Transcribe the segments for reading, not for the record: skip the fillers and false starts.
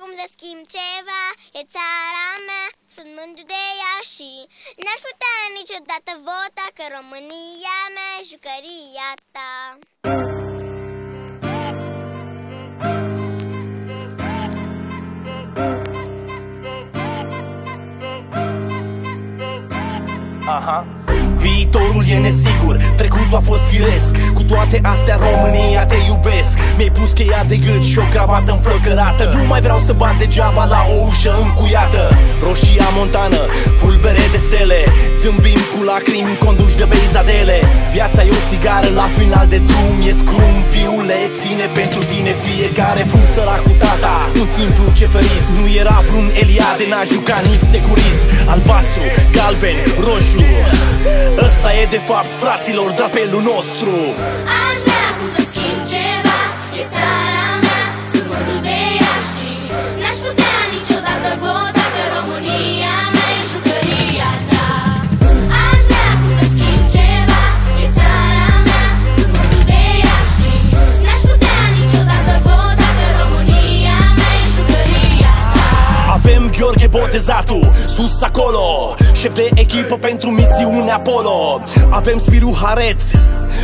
cum să schimb ceva, e țara mea, sunt mândru de ea și n-aș putea niciodată vota că România mea e jucăria ta. Aha. Viitorul e nesigur, trecutul a fost firesc. Cu toate astea România te iubesc. Mi-ai pus cheia de gât și o cravată înflăcărată. Nu mai vreau să bat degeaba la o ușă încuiată. Roșia montană, pulbere de stele, zâmbim cu lacrimi conduși de beizadele. Viața e o țigară la final de drum, e scrum, fiule, ține pentru tine fiecare fum. Sărac cu tata, un simplu ceferist. Nu era vreun Eliade, n-a jucat nici securist. Albastru, galben, roșu, ăsta e de fapt, fraților, drapelul nostru. Aș vrea cum să schimb ceva, e țara mea, sunt mândru de ea și n-aș putea niciodată vota că România mea e jucăria ta. Aș vrea cum să schimb ceva, e țara mea, sunt mândru de ea și n-aș putea niciodată vota că România mea e jucăria ta. Avem Gheorghe Botezatul, sus acolo, șef de echipă pentru misiunea Apollo. Avem Spiru Haret,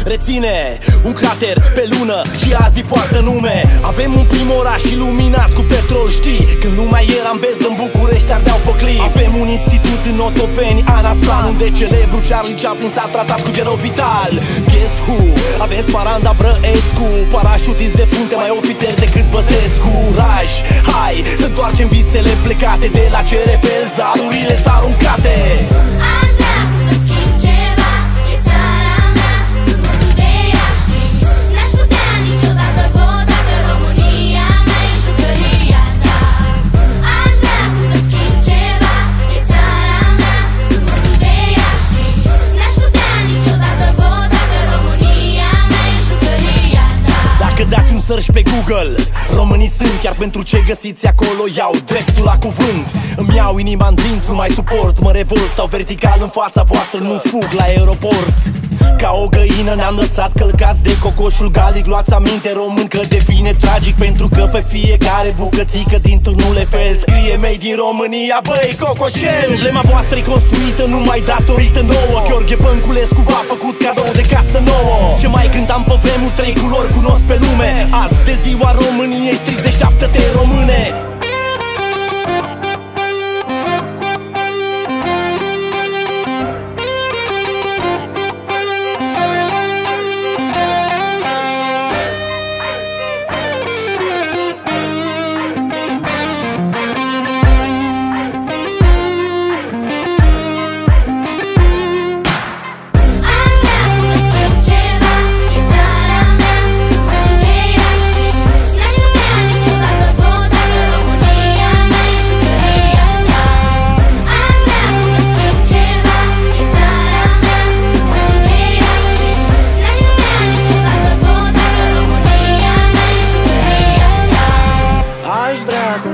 reține un crater pe lună și azi poartă nume. Avem un prim oraș iluminat cu petrol, știi? Când nu mai eram bezdă în București ardeau foclii. Avem un institut în Otopeni, Anaslan, unde celebru Charlie Chaplin s-a tratat cu Gero Vital. Guess who? Avem Smaranda Brăescu, parașutiți de frunte, mai ofițeri decât Băsescu. Raj, hai să întoarcem visele plecate de la CRPL, zarurile s-aruncate. Aș vrea cum să schimb ceva, e țara mea, sunt mândru de ea și n-aș putea niciodată vota că România mea e jucăria ta. Aș vrea cum să schimb ceva, e țara mea, sunt mândru de ea și n-aș putea niciodată vota că România mea e jucăria ta. Dacă dați un search pe Google, românii sunt, chiar pentru ce găsiți acolo iau dreptul la cuvânt. Îmi iau inima în dinți, nu mai suport, mă revolt, stau vertical în fața voastră, nu fug la aeroport. Ca o găină ne-am lăsat călcați de cocoșul galic. Luați aminte, român, că devine tragic, pentru că pe fiecare bucățică din turnul Eiffel scrie Made in România, băi, cocoșel. Emblema voastră e construită numai datorită nouă. Gheorghe Bănculescu v-a făcut cadou de casă nouă. Ce mai cântam pe vremuri, 3 culori cunosc pe lume. Azi de ziua României, strict deșteaptă-te, române.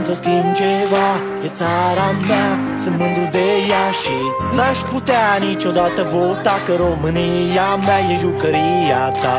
Să schimb ceva, e țara mea, sunt mândru de ea și n-aș putea niciodată vota că România mea e jucăria ta.